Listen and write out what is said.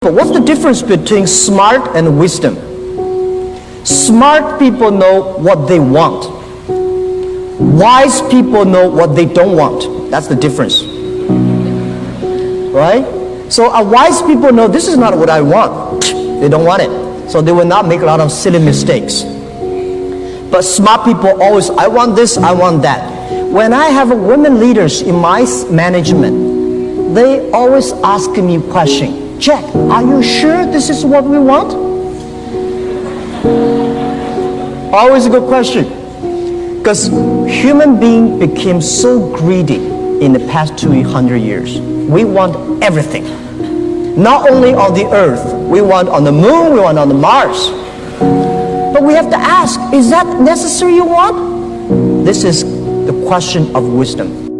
But what's the difference between smart and wisdom? Smart people know what they want. Wise people know what they don't want. That's the difference. Right? So wise people know this is not what I want. They don't want it. So they will not make a lot of silly mistakes. But smart people always, I want this, I want that. When I have women leaders in my management, they always ask me a question. Jack, are you sure this is what we want? Always a good question. Because human being became so greedy in the past 200 years. We want everything. Not only on the earth, we want on the moon, we want on the Mars. But we have to ask, is that necessary you want? This is the question of wisdom.